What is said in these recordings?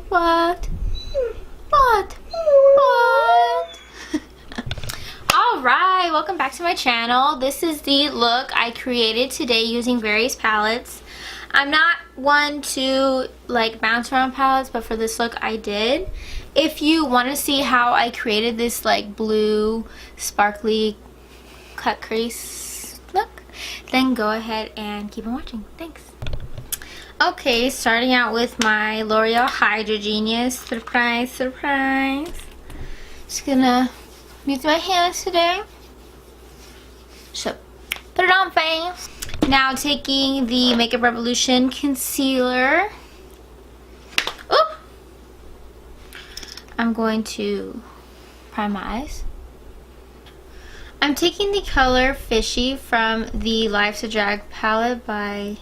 What? What? What? Alright, welcome back to my channel. This is the look I created today using various palettes. I'm not one to like bounce around palettes, but for this look I did. If you want to see how I created this like blue sparkly cut crease look, then go ahead and keep on watching. Thanks. Okay, starting out with my L'Oreal Hydra Genius. Surprise, surprise. Just gonna use my hands today. So, put it on face. Now taking the Makeup Revolution concealer. Oop! I'm going to prime my eyes. I'm taking the color Fishy from the Life's a Drag palette by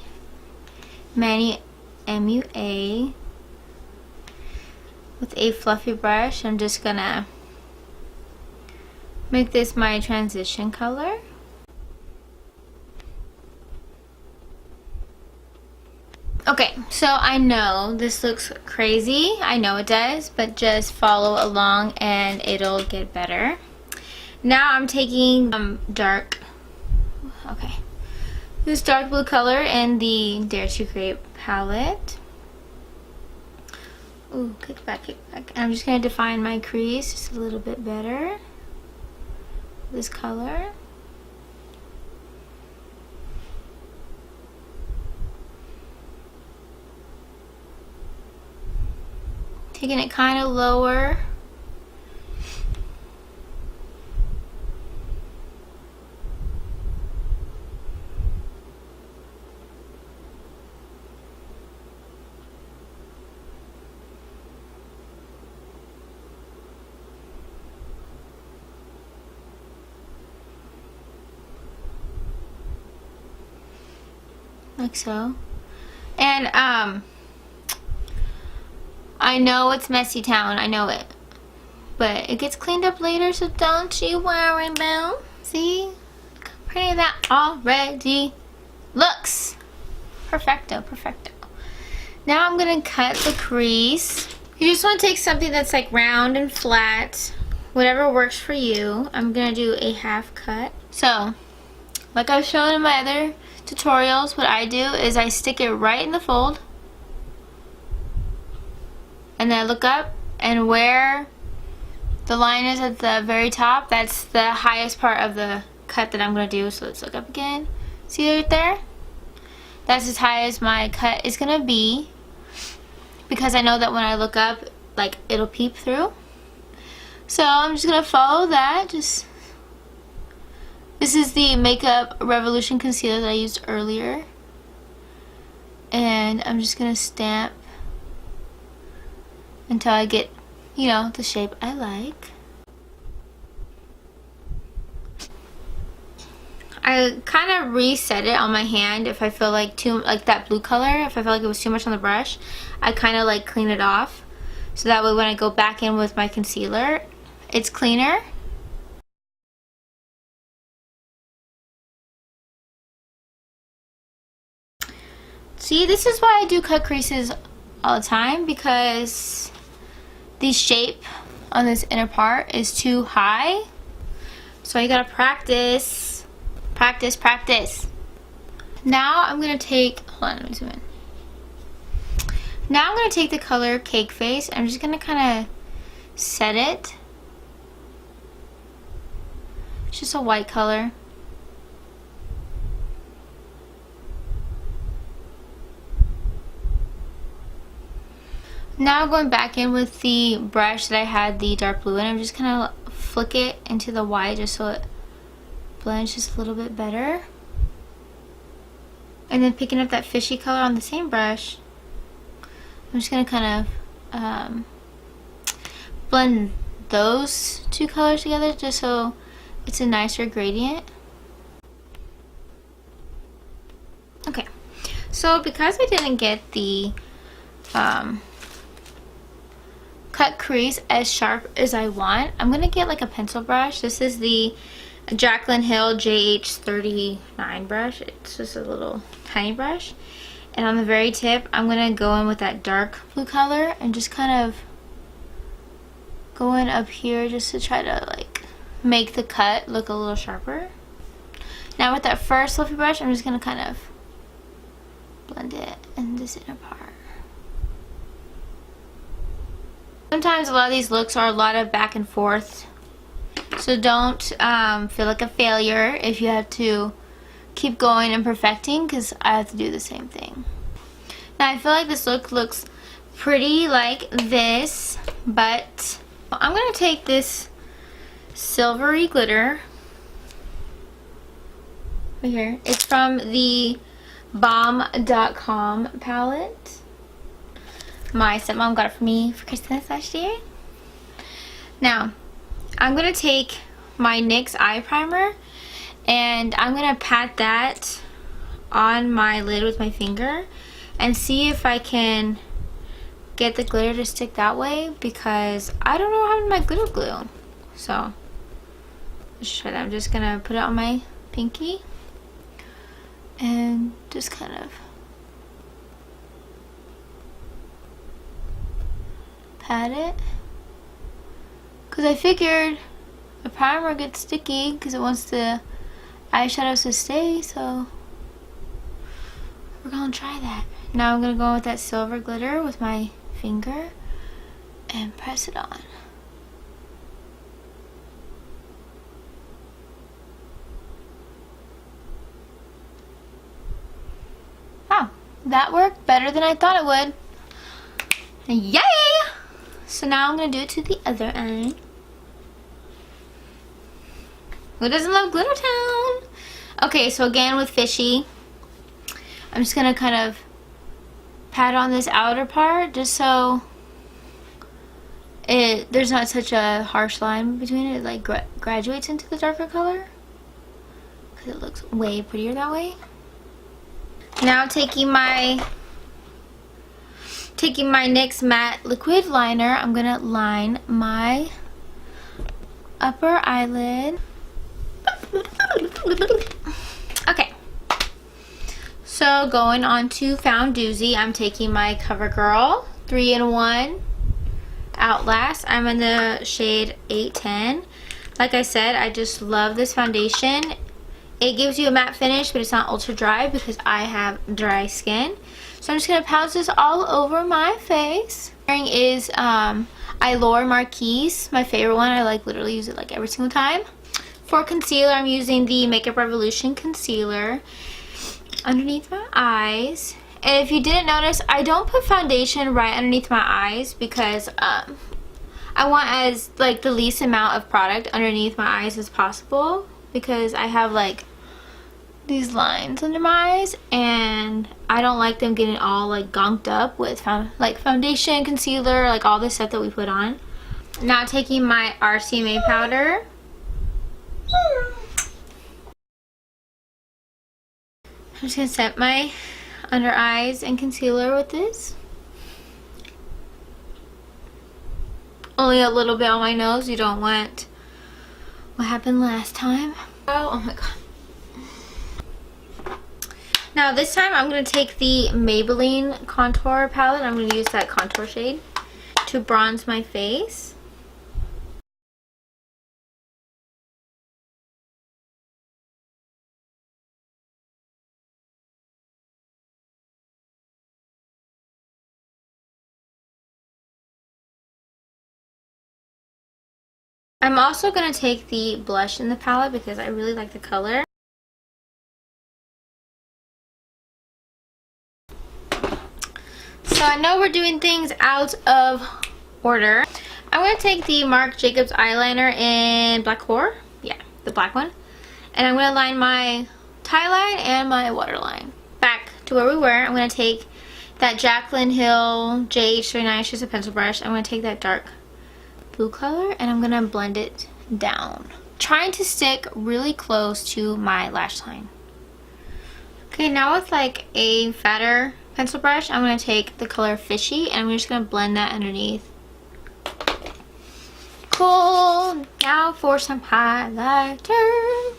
Manny MUA with a fluffy brush. I'm just gonna make this my transition color. Okay, so I know this looks crazy. I know it does, but just follow along and it'll get better. Now I'm taking this dark blue color in the Dare to Create palette. Ooh, kick back, kick back. And I'm just going to define my crease just a little bit better. This color. Taking it kind of lower. Like so. And I know it's messy town, I know it, but it gets cleaned up later, so don't you worry about. See, look how pretty that already looks. Perfecto, perfecto. Now I'm gonna cut the crease. You just want to take something that's like round and flat, whatever works for you. I'm gonna do a half cut. So like I've shown in my other tutorials, what I do is I stick it right in the fold, and then I look up, and where the line is at the very top, that's the highest part of the cut that I'm going to do. So let's look up again. See right there? That's as high as my cut is going to be, because I know that when I look up, like, it'll peep through. So I'm just going to follow that. This is the Makeup Revolution concealer that I used earlier. And I'm just going to stamp until I get, you know, the shape I like. I kind of reset it on my hand if I feel like that blue color, if I feel like it was too much on the brush, I kind of like clean it off. So that way when I go back in with my concealer, it's cleaner. See, this is why I do cut creases all the time, because the shape on this inner part is too high. So you gotta practice, practice, practice. Now I'm gonna take, hold on, let me zoom in. Now I'm gonna take the color Cake Face. I'm just gonna kind of set it. It's just a white color. Now going back in with the brush that I had the dark blue in, I'm just gonna flick it into the white just so it blends just a little bit better. And then picking up that fishy color on the same brush, I'm just gonna kind of blend those two colors together just so it's a nicer gradient. Okay, so because I didn't get the cut crease as sharp as I want, I'm gonna get like a pencil brush. This is the Jaclyn Hill JH39 brush. It's just a little tiny brush, And on the very tip, I'm going to go in with that dark blue color and just kind of go in up here just to try to like make the cut look a little sharper. Now with that first fluffy brush, I'm just going to kind of blend it in this inner part. Sometimes a lot of these looks are a lot of back and forth, so don't feel like a failure if you have to keep going and perfecting, because I have to do the same thing. Now I feel like this look looks pretty like this, but I'm going to take this silvery glitter right here. It's from the Bomb.com palette. My stepmom got it for me for Christmas last year. Now, I'm going to take my NYX eye primer and I'm going to pat that on my lid with my finger and see if I can get the glitter to stick that way, because I don't know what happened to my glitter glue. So, let's try that. I'm just going to put it on my pinky and just kind of pat it, because I figured the primer gets sticky because it wants the eyeshadows to stay, so we're gonna try that. Now I'm gonna go with that silver glitter with my finger and press it on. Wow, that worked better than I thought it would. Yay! So now I'm going to do it to the other eye. Who doesn't love Glitter Town? Okay, so again with Fishy, I'm just going to kind of pat on this outer part just so there's not such a harsh line between it. It like graduates into the darker color, because it looks way prettier that way. Now taking my NYX matte liquid liner, I'm gonna line my upper eyelid. Okay, so going on to Found Doozy, I'm taking my Covergirl 3-in-1 Outlast. I'm in the shade 810. Like I said, I just love this foundation. It gives you a matte finish, but it's not ultra dry because I have dry skin. So I'm just going to pounce this all over my face. Wearing is Eylure-Marquise, my favorite one. I like literally use it like every single time. For concealer, I'm using the Makeup Revolution concealer underneath my eyes. And if you didn't notice, I don't put foundation right underneath my eyes because I want as like the least amount of product underneath my eyes as possible, because I have like these lines under my eyes and I don't like them getting all like gonked up with foundation, concealer, like all this stuff that we put on. Now taking my RCMA powder, I'm just gonna set my under eyes and concealer with this. Only a little bit on my nose. You don't want what happened last time. Oh my god. Now this time I'm going to take the Maybelline contour palette. I'm going to use that contour shade to bronze my face. I'm also going to take the blush in the palette because I really like the color. So I know we're doing things out of order. I'm going to take the Marc Jacobs eyeliner in Blacquer. Yeah, the black one. And I'm going to line my tie line and my waterline. Back to where we were, I'm going to take that Jaclyn Hill JH39, it's just a pencil brush. I'm going to take that dark blue color and I'm going to blend it down, trying to stick really close to my lash line. Okay, now with like a fatter pencil brush, I'm going to take the color Fishy and I'm just going to blend that underneath. Cool. Now for some highlighter.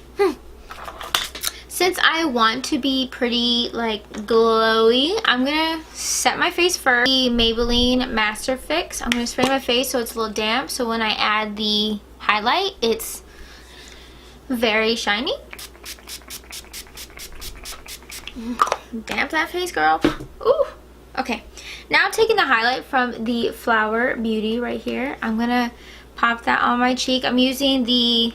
Since Since I want to be pretty like glowy, I'm gonna set my face first. The Maybelline Master Fix. I'm gonna spray my face so it's a little damp, so when I add the highlight, it's very shiny. Damp that face, girl. Ooh. Okay. Now taking the highlight from the Flower Beauty right here, I'm gonna pop that on my cheek. I'm using the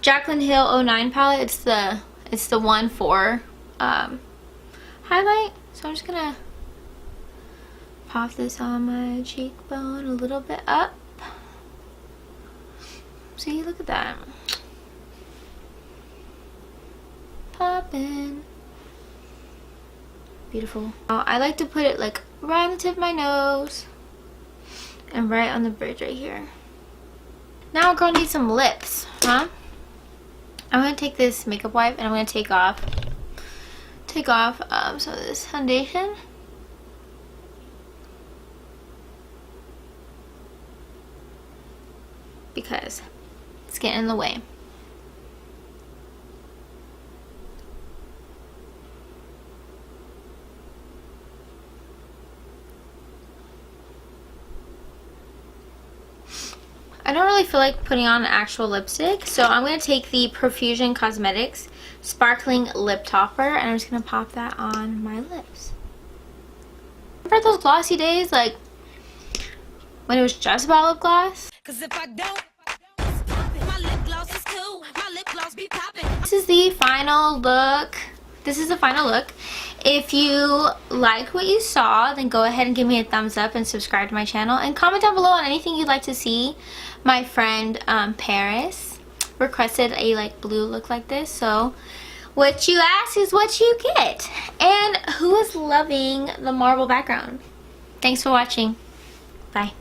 Jaclyn Hill 09 palette. It's the one for highlight. So I'm just gonna pop this on my cheekbone a little bit up. See, look at that. Poppin'. Beautiful. I like to put it like right on the tip of my nose and right on the bridge right here. Now we're gonna need some lips, huh? I'm gonna take this makeup wipe and I'm gonna take off some of this foundation. Because it's getting in the way. I don't really feel like putting on actual lipstick, so I'm going to take the Profusion Cosmetics Sparkling Lip Topper and I'm just going to pop that on my lips. Remember those glossy days, like when it was just about lip gloss? 'Cause if I don't, my lip gloss is cool. My lip gloss be popping. This is the final look. If you like what you saw, then go ahead and give me a thumbs up and subscribe to my channel and comment down below on anything you'd like to see. My friend Paris requested a like blue look like this, so what you ask is what you get. And who is loving the marble background? Thanks for watching. Bye.